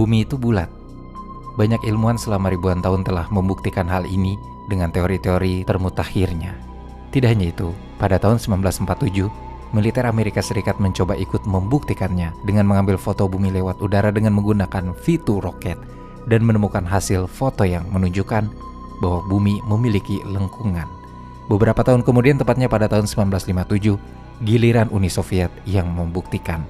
bumi itu bulat. Banyak ilmuwan selama ribuan tahun telah membuktikan hal ini dengan teori-teori termutakhirnya. Tidak hanya itu, pada tahun 1947, militer Amerika Serikat mencoba ikut membuktikannya dengan mengambil foto bumi lewat udara dengan menggunakan V2 roket dan menemukan hasil foto yang menunjukkan bahwa bumi memiliki lengkungan. Beberapa tahun kemudian, tepatnya pada tahun 1957, giliran Uni Soviet yang membuktikan.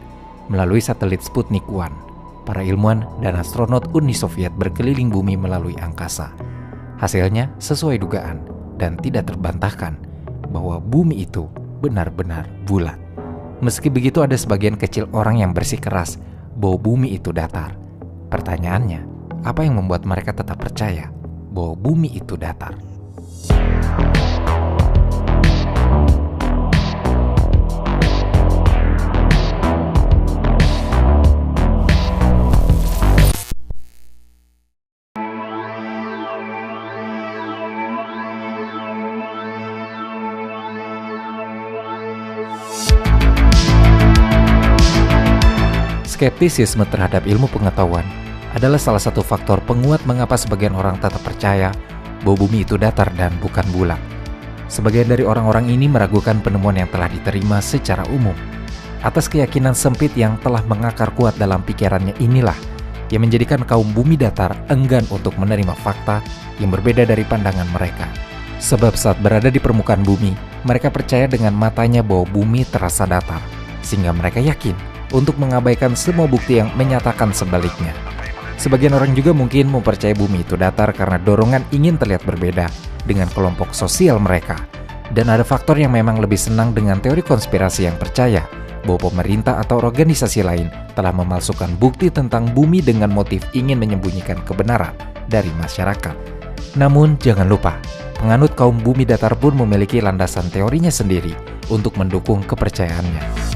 Melalui satelit Sputnik 1, para ilmuwan dan astronot Uni Soviet berkeliling bumi melalui angkasa. Hasilnya sesuai dugaan dan tidak terbantahkan bahwa bumi itu benar-benar bulat. Meski begitu, ada sebagian kecil orang yang bersikeras bahwa bumi itu datar. Pertanyaannya, apa yang membuat mereka tetap percaya bahwa bumi itu datar? Skeptisisme terhadap ilmu pengetahuan adalah salah satu faktor penguat mengapa sebagian orang tetap percaya bahwa bumi itu datar dan bukan bulat. Sebagian dari orang-orang ini meragukan penemuan yang telah diterima secara umum. Atas keyakinan sempit yang telah mengakar kuat dalam pikirannya inilah yang menjadikan kaum bumi datar enggan untuk menerima fakta yang berbeda dari pandangan mereka. Sebab saat berada di permukaan bumi, mereka percaya dengan matanya bahwa bumi terasa datar, sehingga mereka yakin untuk mengabaikan semua bukti yang menyatakan sebaliknya. Sebagian orang juga mungkin mempercayai bumi itu datar karena dorongan ingin terlihat berbeda dengan kelompok sosial mereka. Dan ada faktor yang memang lebih senang dengan teori konspirasi yang percaya bahwa pemerintah atau organisasi lain telah memalsukan bukti tentang bumi dengan motif ingin menyembunyikan kebenaran dari masyarakat. Namun jangan lupa, penganut kaum bumi datar pun memiliki landasan teorinya sendiri untuk mendukung kepercayaannya.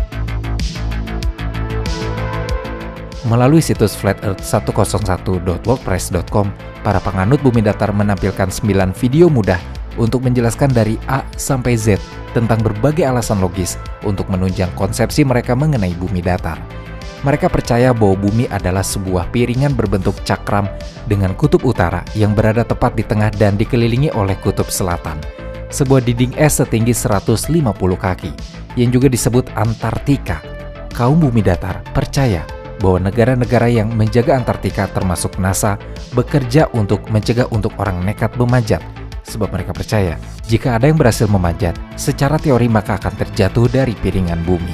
Melalui situs flatearth101.wordpress.com, para penganut bumi datar menampilkan 9 video mudah untuk menjelaskan dari A sampai Z tentang berbagai alasan logis untuk menunjang konsepsi mereka mengenai bumi datar. Mereka percaya bahwa bumi adalah sebuah piringan berbentuk cakram dengan kutub utara yang berada tepat di tengah dan dikelilingi oleh kutub selatan. Sebuah dinding es setinggi 150 kaki, yang juga disebut Antartika. Kaum bumi datar percaya bahwa negara-negara yang menjaga Antartika termasuk NASA bekerja untuk mencegah untuk orang nekat memanjat, sebab mereka percaya jika ada yang berhasil memanjat, secara teori maka akan terjatuh dari piringan bumi.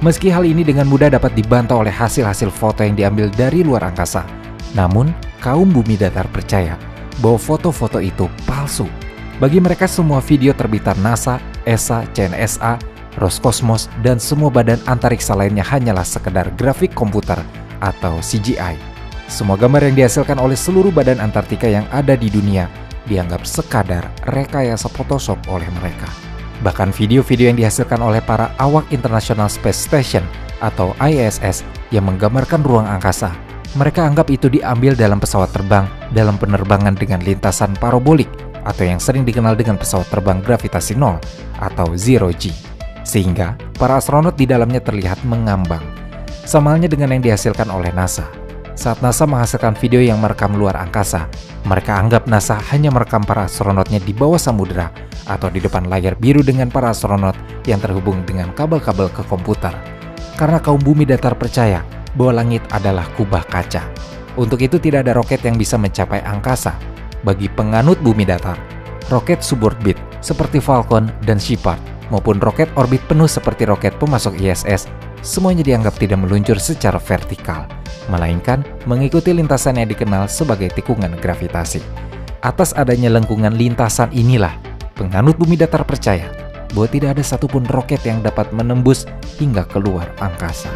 Meski hal ini dengan mudah dapat dibantah oleh hasil-hasil foto yang diambil dari luar angkasa, namun kaum bumi datar percaya bahwa foto-foto itu palsu. Bagi mereka semua video terbitan NASA, ESA, CNSA, Roskosmos, dan semua badan antariksa lainnya hanyalah sekedar grafik komputer atau CGI. Semua gambar yang dihasilkan oleh seluruh badan Antartika yang ada di dunia dianggap sekadar rekayasa Photoshop oleh mereka. Bahkan video-video yang dihasilkan oleh para awak International Space Station atau ISS yang menggambarkan ruang angkasa, mereka anggap itu diambil dalam pesawat terbang dalam penerbangan dengan lintasan parabolik atau yang sering dikenal dengan pesawat terbang gravitasi nol atau zero G. Sehingga para astronot di dalamnya terlihat mengambang. Sama halnya dengan yang dihasilkan oleh NASA. Saat NASA menghasilkan video yang merekam luar angkasa, mereka anggap NASA hanya merekam para astronotnya di bawah samudera atau di depan layar biru dengan para astronot yang terhubung dengan kabel-kabel ke komputer. Karena kaum bumi datar percaya bahwa langit adalah kubah kaca. Untuk itu tidak ada roket yang bisa mencapai angkasa. Bagi penganut bumi datar, roket suborbit seperti Falcon dan Shepard maupun roket orbit penuh seperti roket pemasok ISS, semuanya dianggap tidak meluncur secara vertikal, melainkan mengikuti lintasan yang dikenal sebagai tikungan gravitasi. Atas adanya lengkungan lintasan inilah, penganut bumi datar percaya bahwa tidak ada satupun roket yang dapat menembus hingga keluar angkasa.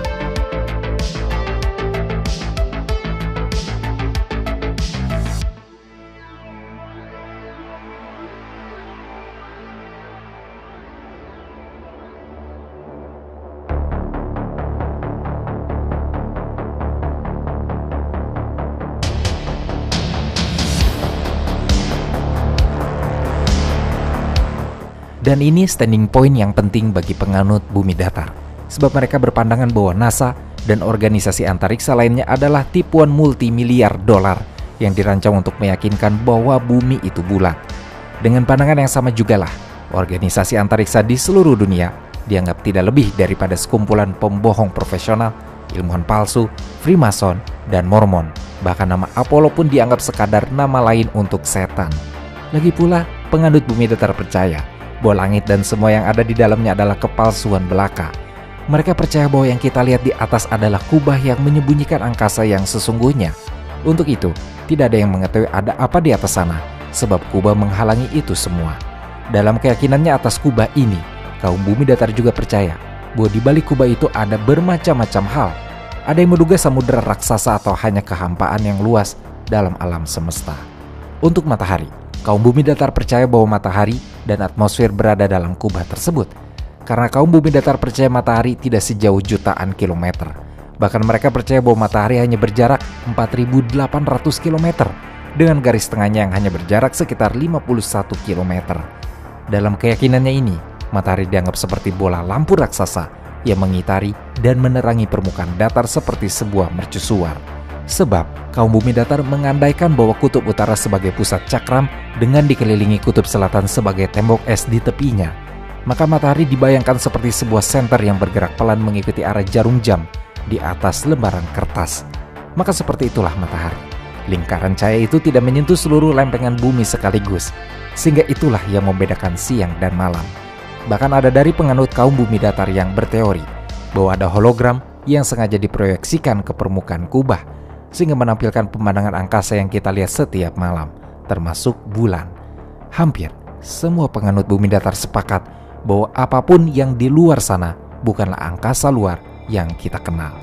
Dan ini standing point yang penting bagi penganut bumi datar, sebab mereka berpandangan bahwa NASA dan organisasi antariksa lainnya adalah tipuan multimiliar dolar yang dirancang untuk meyakinkan bahwa bumi itu bulat. Dengan pandangan yang sama jugalah, organisasi antariksa di seluruh dunia dianggap tidak lebih daripada sekumpulan pembohong profesional, ilmuwan palsu, Freemason, dan Mormon. Bahkan nama Apollo pun dianggap sekadar nama lain untuk setan. Lagi pula, penganut bumi datar percaya bahwa langit dan semua yang ada di dalamnya adalah kepalsuan belaka. Mereka percaya bahwa yang kita lihat di atas adalah kubah yang menyembunyikan angkasa yang sesungguhnya. Untuk itu, tidak ada yang mengetahui ada apa di atas sana, sebab kubah menghalangi itu semua. Dalam keyakinannya atas kubah ini, kaum bumi datar juga percaya bahwa di balik kubah itu ada bermacam-macam hal. Ada yang menduga samudera raksasa atau hanya kehampaan yang luas dalam alam semesta. Untuk matahari, kaum bumi datar percaya bahwa matahari dan atmosfer berada dalam kubah tersebut. Karena kaum bumi datar percaya matahari tidak sejauh jutaan kilometer. Bahkan mereka percaya bahwa matahari hanya berjarak 4.800 km dengan garis tengahnya yang hanya berjarak sekitar 51 km. Dalam keyakinannya ini, matahari dianggap seperti bola lampu raksasa yang mengitari dan menerangi permukaan datar seperti sebuah mercusuar. Sebab kaum bumi datar mengandaikan bahwa kutub utara sebagai pusat cakram dengan dikelilingi kutub selatan sebagai tembok es di tepinya. Maka matahari dibayangkan seperti sebuah senter yang bergerak pelan mengikuti arah jarum jam di atas lembaran kertas. Maka seperti itulah matahari. Lingkaran cahaya itu tidak menyentuh seluruh lempengan bumi sekaligus, sehingga itulah yang membedakan siang dan malam. Bahkan ada dari penganut kaum bumi datar yang berteori bahwa ada hologram yang sengaja diproyeksikan ke permukaan kubah, sehingga menampilkan pemandangan angkasa yang kita lihat setiap malam, termasuk bulan. Hampir semua penganut bumi datar sepakat bahwa apapun yang di luar sana bukanlah angkasa luar yang kita kenal.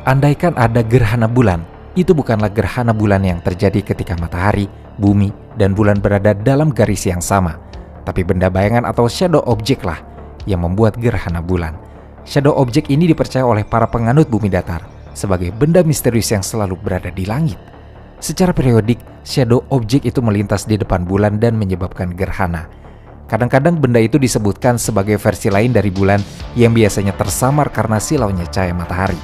Andaikan ada gerhana bulan, itu bukanlah gerhana bulan yang terjadi ketika matahari, bumi, dan bulan berada dalam garis yang sama, tapi benda bayangan atau shadow object lah yang membuat gerhana bulan. Shadow object ini dipercaya oleh para penganut bumi datar sebagai benda misterius yang selalu berada di langit. Secara periodik, shadow object itu melintas di depan bulan dan menyebabkan gerhana. Kadang-kadang benda itu disebutkan sebagai versi lain dari bulan yang biasanya tersamar karena silaunya cahaya matahari.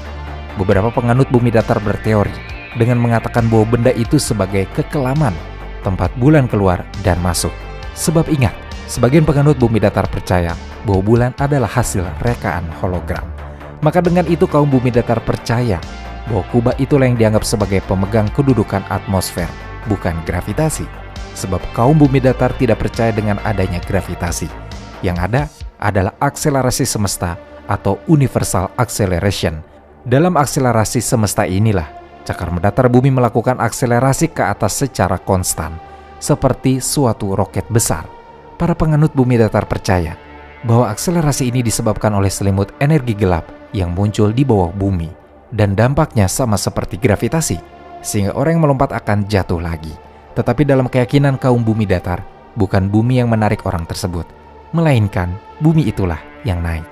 Beberapa penganut bumi datar berteori dengan mengatakan bahwa benda itu sebagai kekelaman, tempat bulan keluar dan masuk. Sebab ingat, sebagian penganut bumi datar percaya bahwa bulan adalah hasil rekaan hologram. Maka dengan itu kaum bumi datar percaya bahwa kubah itulah yang dianggap sebagai pemegang kedudukan atmosfer, bukan gravitasi. Sebab kaum bumi datar tidak percaya dengan adanya gravitasi. Yang ada adalah akselerasi semesta atau universal acceleration. Dalam akselerasi semesta inilah, cakar mendatar bumi melakukan akselerasi ke atas secara konstan, seperti suatu roket besar. Para penganut bumi datar percaya bahwa akselerasi ini disebabkan oleh selimut energi gelap yang muncul di bawah bumi, dan dampaknya sama seperti gravitasi, sehingga orang yang melompat akan jatuh lagi. Tetapi dalam keyakinan kaum bumi datar, bukan bumi yang menarik orang tersebut, melainkan bumi itulah yang naik.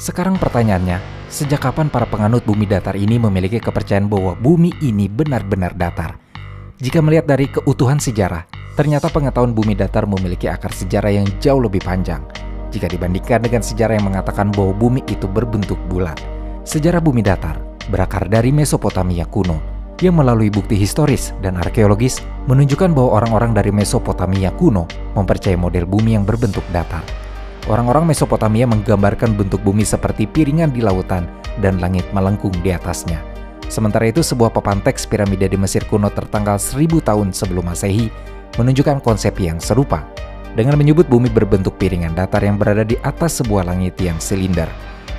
Sekarang pertanyaannya, sejak kapan para penganut bumi datar ini memiliki kepercayaan bahwa bumi ini benar-benar datar? Jika melihat dari keutuhan sejarah, ternyata pengetahuan bumi datar memiliki akar sejarah yang jauh lebih panjang jika dibandingkan dengan sejarah yang mengatakan bahwa bumi itu berbentuk bulat. Sejarah bumi datar berakar dari Mesopotamia kuno, yang melalui bukti historis dan arkeologis menunjukkan bahwa orang-orang dari Mesopotamia kuno mempercayai model bumi yang berbentuk datar. Orang-orang Mesopotamia menggambarkan bentuk bumi seperti piringan di lautan dan langit melengkung di atasnya. Sementara itu, sebuah papan teks piramida di Mesir kuno tertanggal 1000 tahun sebelum Masehi menunjukkan konsep yang serupa, dengan menyebut bumi berbentuk piringan datar yang berada di atas sebuah langit yang silinder.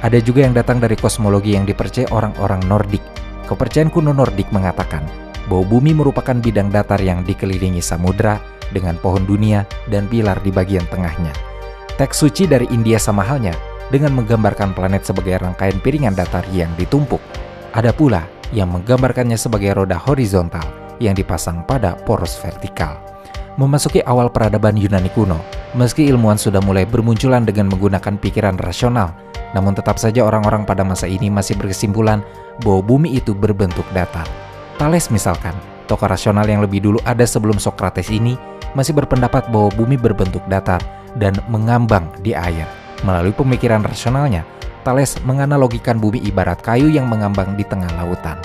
Ada juga yang datang dari kosmologi yang dipercaya orang-orang Nordik. Kepercayaan kuno Nordik mengatakan bahwa bumi merupakan bidang datar yang dikelilingi samudra dengan pohon dunia dan pilar di bagian tengahnya. Teks suci dari India sama halnya dengan menggambarkan planet sebagai rangkaian piringan datar yang ditumpuk. Ada pula yang menggambarkannya sebagai roda horizontal yang dipasang pada poros vertikal. Memasuki awal peradaban Yunani kuno, meski ilmuwan sudah mulai bermunculan dengan menggunakan pikiran rasional, Namun tetap saja orang-orang pada masa ini masih berkesimpulan bahwa bumi itu berbentuk datar. Thales misalkan, tokoh rasional yang lebih dulu ada sebelum Socrates ini, masih berpendapat bahwa bumi berbentuk datar dan mengambang di air. Melalui pemikiran rasionalnya, Thales menganalogikan bumi ibarat kayu yang mengambang di tengah lautan.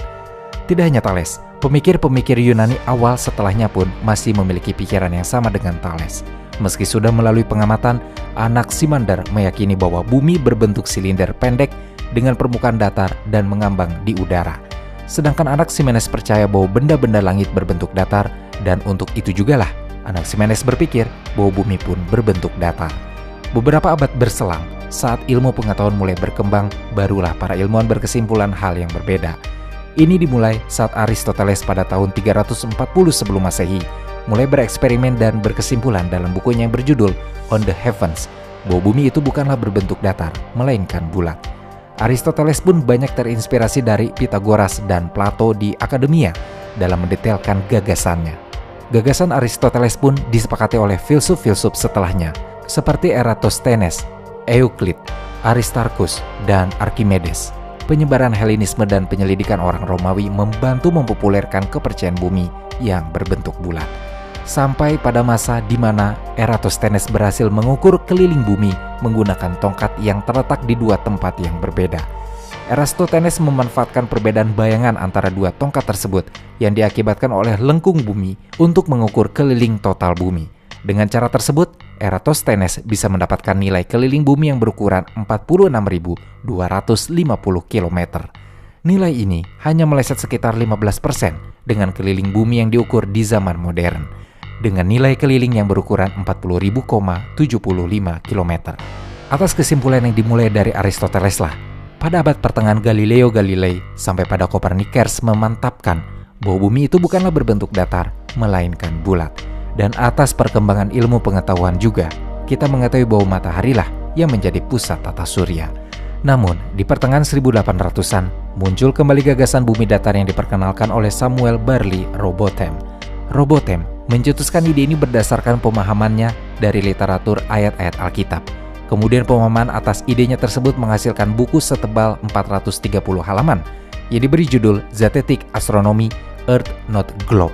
Tidak hanya Thales, pemikir-pemikir Yunani awal setelahnya pun masih memiliki pikiran yang sama dengan Thales. Meski sudah melalui pengamatan, Anaximander meyakini bahwa bumi berbentuk silinder pendek dengan permukaan datar dan mengambang di udara. Sedangkan Anaximenes percaya bahwa benda-benda langit berbentuk datar, dan untuk itu jugalah Anaximenes berpikir bahwa bumi pun berbentuk datar. Beberapa abad berselang, saat ilmu pengetahuan mulai berkembang, barulah para ilmuwan berkesimpulan hal yang berbeda. Ini dimulai saat Aristoteles pada tahun 340 sebelum Masehi mulai bereksperimen dan berkesimpulan dalam bukunya yang berjudul On the Heavens bahwa bumi itu bukanlah berbentuk datar, melainkan bulat. Aristoteles pun banyak terinspirasi dari Pythagoras dan Plato di Akademia dalam mendetailkan gagasannya. Gagasan Aristoteles pun disepakati oleh filsuf-filsuf setelahnya seperti Eratosthenes, Euclid, Aristarchus, dan Archimedes. Penyebaran Helenisme dan penyelidikan orang Romawi membantu mempopulerkan kepercayaan bumi yang berbentuk bulat. Sampai pada masa di mana Eratosthenes berhasil mengukur keliling bumi menggunakan tongkat yang terletak di dua tempat yang berbeda. Eratosthenes memanfaatkan perbedaan bayangan antara dua tongkat tersebut yang diakibatkan oleh lengkung bumi untuk mengukur keliling total bumi. Dengan cara tersebut, Eratosthenes bisa mendapatkan nilai keliling bumi yang berukuran 46.250 km. Nilai ini hanya meleset sekitar 15% dengan keliling bumi yang diukur di zaman modern, dengan nilai keliling yang berukuran 40.075 km. Atas kesimpulan yang dimulai dari Aristoteles lah, pada abad pertengahan Galileo Galilei sampai pada Copernicus memantapkan bahwa bumi itu bukanlah berbentuk datar, melainkan bulat. Dan atas perkembangan ilmu pengetahuan juga, kita mengetahui bahwa matahari lah yang menjadi pusat tata surya. Namun, di pertengahan 1800-an, muncul kembali gagasan bumi datar yang diperkenalkan oleh Samuel Barley Robotham. Robotham mencetuskan ide ini berdasarkan pemahamannya dari literatur ayat-ayat Alkitab. Kemudian pemahaman atas idenya tersebut menghasilkan buku setebal 430 halaman yang diberi judul Zetetic Astronomy, Earth Not Globe.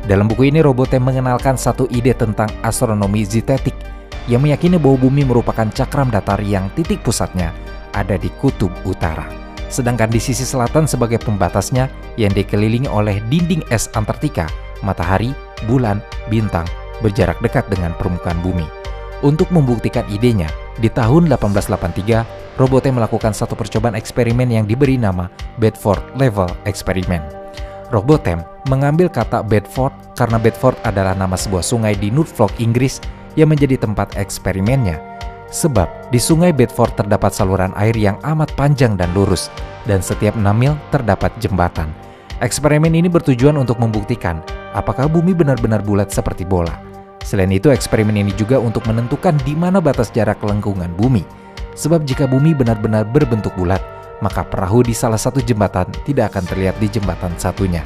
Dalam buku ini Robotham mengenalkan satu ide tentang astronomi zetetik yang meyakini bahwa bumi merupakan cakram datar yang titik pusatnya ada di kutub utara. Sedangkan di sisi selatan sebagai pembatasnya yang dikelilingi oleh dinding es Antartika, matahari, bulan, bintang berjarak dekat dengan permukaan bumi. Untuk membuktikan idenya, di tahun 1883, Robotham melakukan satu percobaan eksperimen yang diberi nama Bedford Level Experiment. Robotham mengambil kata Bedford karena Bedford adalah nama sebuah sungai di Norfolk, Inggris yang menjadi tempat eksperimennya. Sebab di sungai Bedford terdapat saluran air yang amat panjang dan lurus, dan setiap 6 mil terdapat jembatan. Eksperimen ini bertujuan untuk membuktikan apakah bumi benar-benar bulat seperti bola. Selain itu, eksperimen ini juga untuk menentukan di mana batas jarak lengkungan bumi. Sebab jika bumi benar-benar berbentuk bulat, maka perahu di salah satu jembatan tidak akan terlihat di jembatan satunya.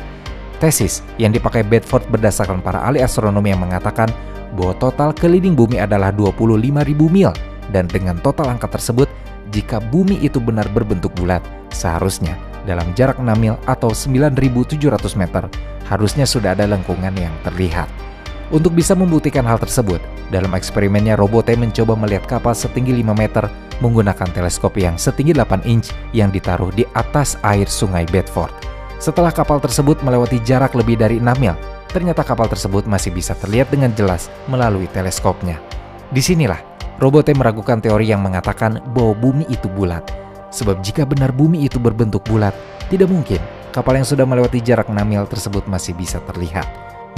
Tesis yang dipakai Bedford berdasarkan para ahli astronomi yang mengatakan bahwa total keliling bumi adalah 25.000 mil, dan dengan total angka tersebut, jika bumi itu benar berbentuk bulat, seharusnya dalam jarak 6 mil atau 9.700 meter, harusnya sudah ada lengkungan yang terlihat. Untuk bisa membuktikan hal tersebut, dalam eksperimennya Robotham mencoba melihat kapal setinggi 5 meter menggunakan teleskop yang setinggi 8 inch yang ditaruh di atas air sungai Bedford. Setelah kapal tersebut melewati jarak lebih dari 6 mil, ternyata kapal tersebut masih bisa terlihat dengan jelas melalui teleskopnya. Disinilah Robotham meragukan teori yang mengatakan bahwa bumi itu bulat. Sebab jika benar bumi itu berbentuk bulat, tidak mungkin kapal yang sudah melewati jarak 6 mil tersebut masih bisa terlihat.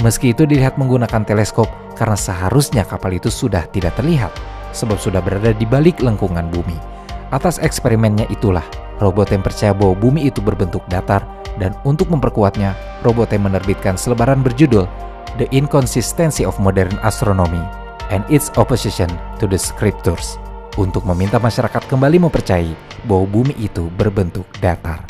Meski itu dilihat menggunakan teleskop karena seharusnya kapal itu sudah tidak terlihat, sebab sudah berada di balik lengkungan bumi. Atas eksperimennya itulah, Robotham percaya bahwa bumi itu berbentuk datar, dan untuk memperkuatnya, Robotham menerbitkan selebaran berjudul The Inconsistency of Modern Astronomy and Its Opposition to the Scriptures, untuk meminta masyarakat kembali mempercayai bahwa bumi itu berbentuk datar.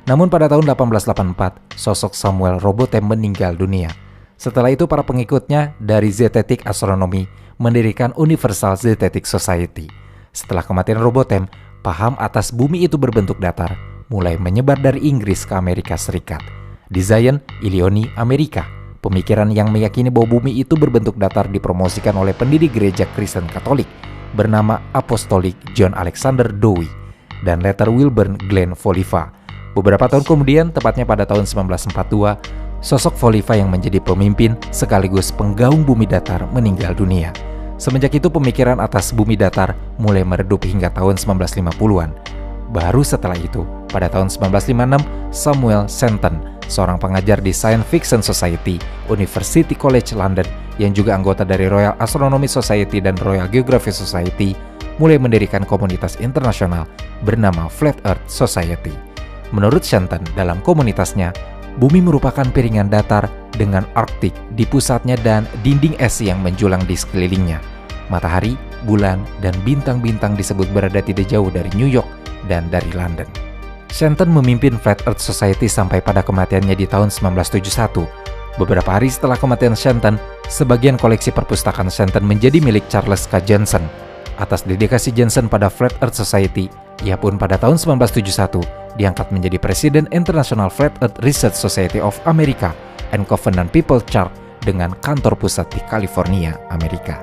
Namun pada tahun 1884, sosok Samuel Robotham meninggal dunia. Setelah itu para pengikutnya dari Zetetic Astronomy mendirikan Universal Zetetic Society. Setelah kematian Robotham, Paham atas bumi itu berbentuk datar mulai menyebar dari Inggris ke Amerika Serikat. Di Zion, Illinois, Amerika, pemikiran yang meyakini bahwa bumi itu berbentuk datar dipromosikan oleh pendiri gereja Kristen Katolik bernama Apostolik John Alexander Dowie dan Letter Wilburn Glenn Voliva. Beberapa tahun kemudian, tepatnya pada tahun 1942, sosok Voliva yang menjadi pemimpin sekaligus penggaung bumi datar meninggal dunia. Semenjak itu pemikiran atas bumi datar mulai meredup hingga tahun 1950-an. Baru setelah itu, pada tahun 1956, Samuel Shenton, seorang pengajar di Science Fiction Society, University College London, yang juga anggota dari Royal Astronomy Society dan Royal Geographic Society, mulai mendirikan komunitas internasional bernama Flat Earth Society. Menurut Shenton, dalam komunitasnya, bumi merupakan piringan datar dengan Arktik di pusatnya dan dinding es yang menjulang di sekelilingnya. Matahari, bulan, dan bintang-bintang disebut berada tidak jauh dari New York dan dari London. Shenton memimpin Flat Earth Society sampai pada kematiannya di tahun 1971. Beberapa hari setelah kematian Shenton, sebagian koleksi perpustakaan Shenton menjadi milik Charles K. Johnson. Atas dedikasi Johnson pada Flat Earth Society, ia pun pada tahun 1971 diangkat menjadi Presiden International Flat Earth Research Society of America and Covenant People Church dengan kantor pusat di California, Amerika.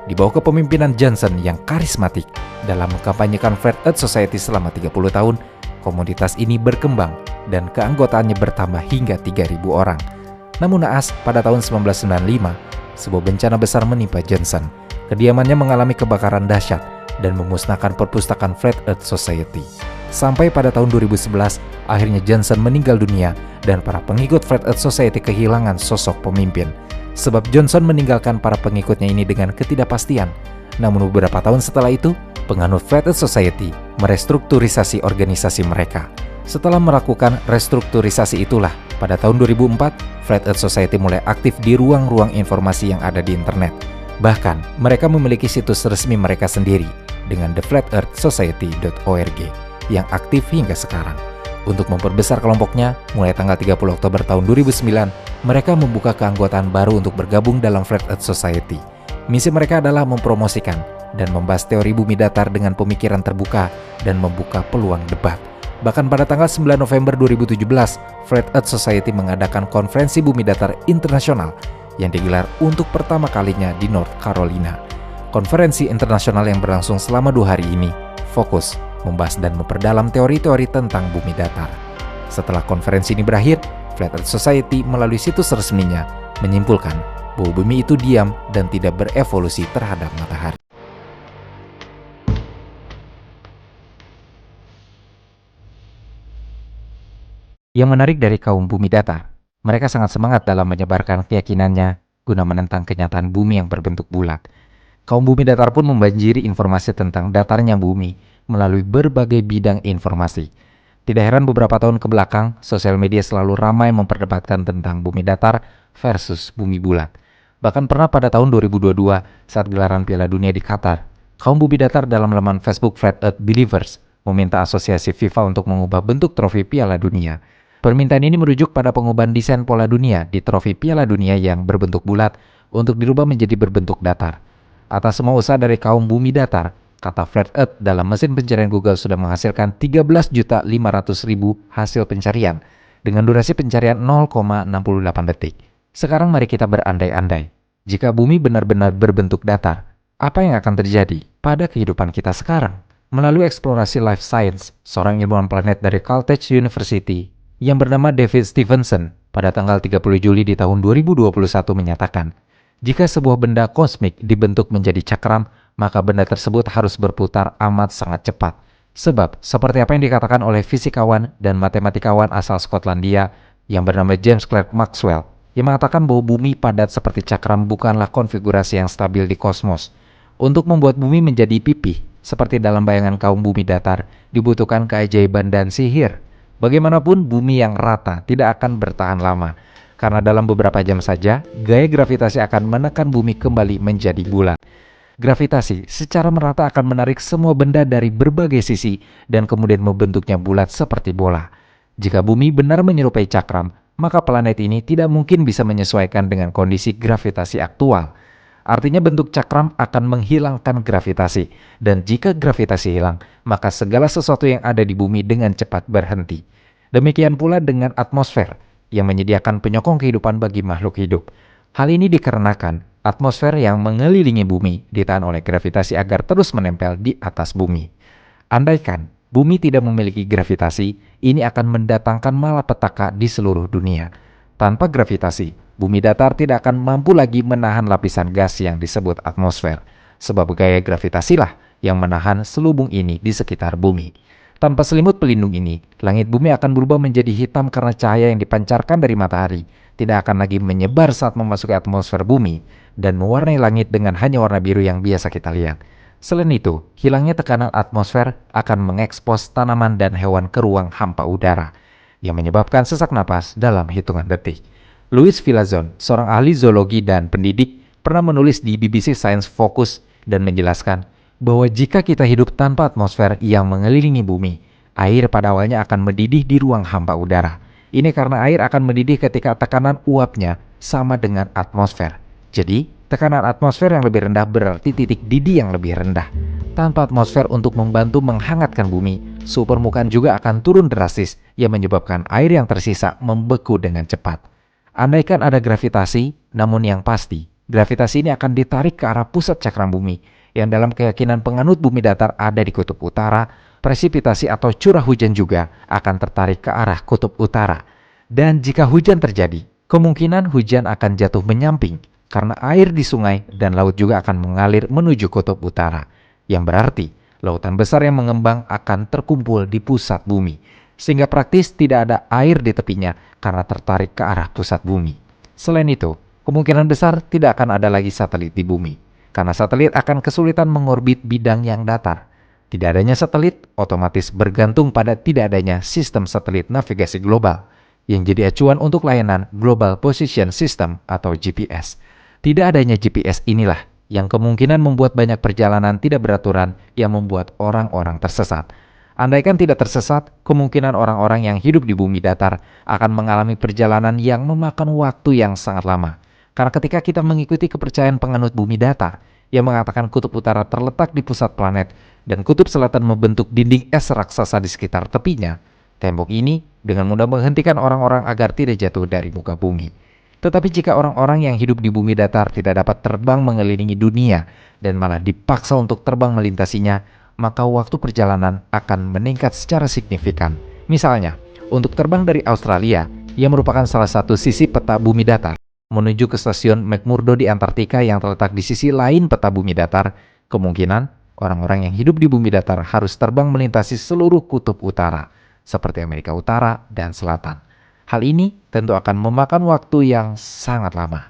Di bawah kepemimpinan Johnson yang karismatik dalam mengkampanyekan Flat Earth Society selama 30 tahun, komunitas ini berkembang dan keanggotaannya bertambah hingga 3.000 orang. Namun naas, pada tahun 1995, sebuah bencana besar menimpa Johnson. Kediamannya mengalami kebakaran dahsyat dan memusnahkan perpustakaan Flat Earth Society. Sampai pada tahun 2011, akhirnya Johnson meninggal dunia dan para pengikut Flat Earth Society kehilangan sosok pemimpin. Sebab Johnson meninggalkan para pengikutnya ini dengan ketidakpastian. Namun beberapa tahun setelah itu, penganut Flat Earth Society merestrukturisasi organisasi mereka. Setelah melakukan restrukturisasi itulah, pada tahun 2004, Flat Earth Society mulai aktif di ruang-ruang informasi yang ada di internet. Bahkan, mereka memiliki situs resmi mereka sendiri dengan theflatearthsociety.org yang aktif hingga sekarang. Untuk memperbesar kelompoknya, mulai tanggal 30 Oktober tahun 2009, mereka membuka keanggotaan baru untuk bergabung dalam Flat Earth Society. Misi mereka adalah mempromosikan dan membahas teori bumi datar dengan pemikiran terbuka dan membuka peluang debat. Bahkan pada tanggal 9 November 2017, Flat Earth Society mengadakan konferensi bumi datar internasional yang digelar untuk pertama kalinya di North Carolina. Konferensi internasional yang berlangsung selama 2 hari ini fokus membahas dan memperdalam teori-teori tentang bumi datar. Setelah konferensi ini berakhir, Flat Earth Society melalui situs resminya menyimpulkan bahwa bumi itu diam dan tidak berevolusi terhadap matahari. Yang menarik dari kaum bumi datar, mereka sangat semangat dalam menyebarkan keyakinannya guna menentang kenyataan bumi yang berbentuk bulat. Kaum bumi datar pun membanjiri informasi tentang datarnya bumi melalui berbagai bidang informasi. Tidak heran beberapa tahun ke belakang, sosial media selalu ramai memperdebatkan tentang bumi datar versus bumi bulat. Bahkan pernah pada tahun 2022 saat gelaran Piala Dunia di Qatar, kaum bumi datar dalam laman Facebook Flat Earth Believers meminta asosiasi FIFA untuk mengubah bentuk trofi Piala Dunia. Permintaan ini merujuk pada pengubahan desain pola dunia di trofi Piala Dunia yang berbentuk bulat untuk dirubah menjadi berbentuk datar. Atas semua usaha dari kaum bumi datar, kata Flat Earth dalam mesin pencarian Google sudah menghasilkan 13.500.000 hasil pencarian dengan durasi pencarian 0,68 detik. Sekarang mari kita berandai-andai. Jika bumi benar-benar berbentuk datar, apa yang akan terjadi pada kehidupan kita sekarang? Melalui eksplorasi life science, seorang ilmuwan planet dari Caltech University yang bernama David Stevenson pada tanggal 30 Juli di tahun 2021 menyatakan, jika sebuah benda kosmik dibentuk menjadi cakram, maka benda tersebut harus berputar amat sangat cepat. Sebab, seperti apa yang dikatakan oleh fisikawan dan matematikawan asal Skotlandia yang bernama James Clerk Maxwell, yang mengatakan bahwa bumi padat seperti cakram bukanlah konfigurasi yang stabil di kosmos. Untuk membuat bumi menjadi pipih, seperti dalam bayangan kaum bumi datar, dibutuhkan keajaiban dan sihir. Bagaimanapun, bumi yang rata tidak akan bertahan lama. Karena dalam beberapa jam saja, gaya gravitasi akan menekan bumi kembali menjadi bulat. Gravitasi secara merata akan menarik semua benda dari berbagai sisi dan kemudian membentuknya bulat seperti bola. Jika bumi benar menyerupai cakram, maka planet ini tidak mungkin bisa menyesuaikan dengan kondisi gravitasi aktual. Artinya bentuk cakram akan menghilangkan gravitasi. Dan jika gravitasi hilang, maka segala sesuatu yang ada di bumi dengan cepat berhenti. Demikian pula dengan atmosfer yang menyediakan penyokong kehidupan bagi makhluk hidup. Hal ini dikarenakan atmosfer yang mengelilingi bumi ditahan oleh gravitasi agar terus menempel di atas bumi. Andaikan bumi tidak memiliki gravitasi, ini akan mendatangkan malapetaka di seluruh dunia. Tanpa gravitasi, bumi datar tidak akan mampu lagi menahan lapisan gas yang disebut atmosfer, sebab gaya gravitasilah yang menahan selubung ini di sekitar bumi. Tanpa selimut pelindung ini, langit bumi akan berubah menjadi hitam karena cahaya yang dipancarkan dari matahari tidak akan lagi menyebar saat memasuki atmosfer bumi dan mewarnai langit dengan hanya warna biru yang biasa kita lihat. Selain itu, hilangnya tekanan atmosfer akan mengekspos tanaman dan hewan ke ruang hampa udara, yang menyebabkan sesak napas dalam hitungan detik. Louis Villazon, seorang ahli zoologi dan pendidik, pernah menulis di BBC Science Focus dan menjelaskan bahwa jika kita hidup tanpa atmosfer yang mengelilingi bumi, air pada awalnya akan mendidih di ruang hampa udara. Ini karena air akan mendidih ketika tekanan uapnya sama dengan atmosfer. Jadi, tekanan atmosfer yang lebih rendah berarti titik didih yang lebih rendah. Tanpa atmosfer untuk membantu menghangatkan bumi, suhu permukaan juga akan turun drastis yang menyebabkan air yang tersisa membeku dengan cepat. Andaikan ada gravitasi, namun yang pasti, gravitasi ini akan ditarik ke arah pusat cakram bumi, yang dalam keyakinan penganut bumi datar ada di kutub utara, presipitasi atau curah hujan juga akan tertarik ke arah kutub utara. Dan jika hujan terjadi, kemungkinan hujan akan jatuh menyamping, karena air di sungai dan laut juga akan mengalir menuju kutub utara, yang berarti lautan besar yang mengembang akan terkumpul di pusat bumi, sehingga praktis tidak ada air di tepinya karena tertarik ke arah pusat bumi. Selain itu, kemungkinan besar tidak akan ada lagi satelit di bumi, karena satelit akan kesulitan mengorbit bidang yang datar. Tidak adanya satelit otomatis bergantung pada tidak adanya sistem satelit navigasi global, yang jadi acuan untuk layanan Global Position System atau GPS. Tidak adanya GPS inilah yang kemungkinan membuat banyak perjalanan tidak beraturan yang membuat orang-orang tersesat. Andaikan tidak tersesat, kemungkinan orang-orang yang hidup di bumi datar akan mengalami perjalanan yang memakan waktu yang sangat lama. Karena ketika kita mengikuti kepercayaan penganut bumi datar yang mengatakan kutub utara terletak di pusat planet dan kutub selatan membentuk dinding es raksasa di sekitar tepinya, tembok ini dengan mudah menghentikan orang-orang agar tidak jatuh dari muka bumi. Tetapi jika orang-orang yang hidup di bumi datar tidak dapat terbang mengelilingi dunia dan malah dipaksa untuk terbang melintasinya, maka waktu perjalanan akan meningkat secara signifikan. Misalnya, untuk terbang dari Australia, yang merupakan salah satu sisi peta bumi datar, menuju ke stasiun McMurdo di Antartika yang terletak di sisi lain peta bumi datar, kemungkinan orang-orang yang hidup di bumi datar harus terbang melintasi seluruh kutub utara, seperti Amerika Utara dan Selatan. Hal ini tentu akan memakan waktu yang sangat lama.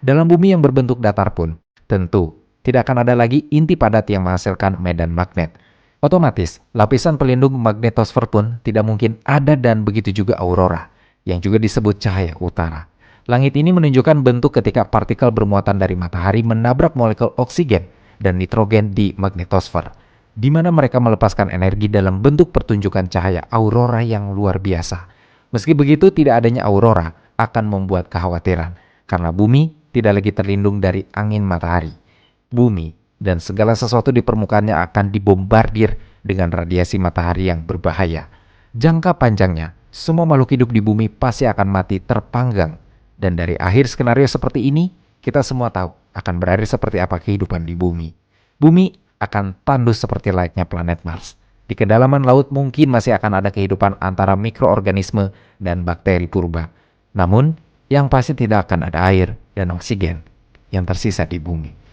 Dalam bumi yang berbentuk datar pun, tentu tidak akan ada lagi inti padat yang menghasilkan medan magnet. Otomatis, lapisan pelindung magnetosfer pun tidak mungkin ada dan begitu juga aurora, yang juga disebut cahaya utara. Langit ini menunjukkan bentuk ketika partikel bermuatan dari matahari menabrak molekul oksigen dan nitrogen di magnetosfer, di mana mereka melepaskan energi dalam bentuk pertunjukan cahaya aurora yang luar biasa. Meski begitu, tidak adanya aurora akan membuat kekhawatiran, karena bumi tidak lagi terlindung dari angin matahari. Bumi dan segala sesuatu di permukaannya akan dibombardir dengan radiasi matahari yang berbahaya. Jangka panjangnya, semua makhluk hidup di bumi pasti akan mati terpanggang. Dan dari akhir skenario seperti ini, kita semua tahu akan berakhir seperti apa kehidupan di bumi. Bumi akan tandus seperti layaknya planet Mars. Di kedalaman laut mungkin masih akan ada kehidupan antara mikroorganisme dan bakteri purba. Namun, yang pasti tidak akan ada air dan oksigen yang tersisa di bumi.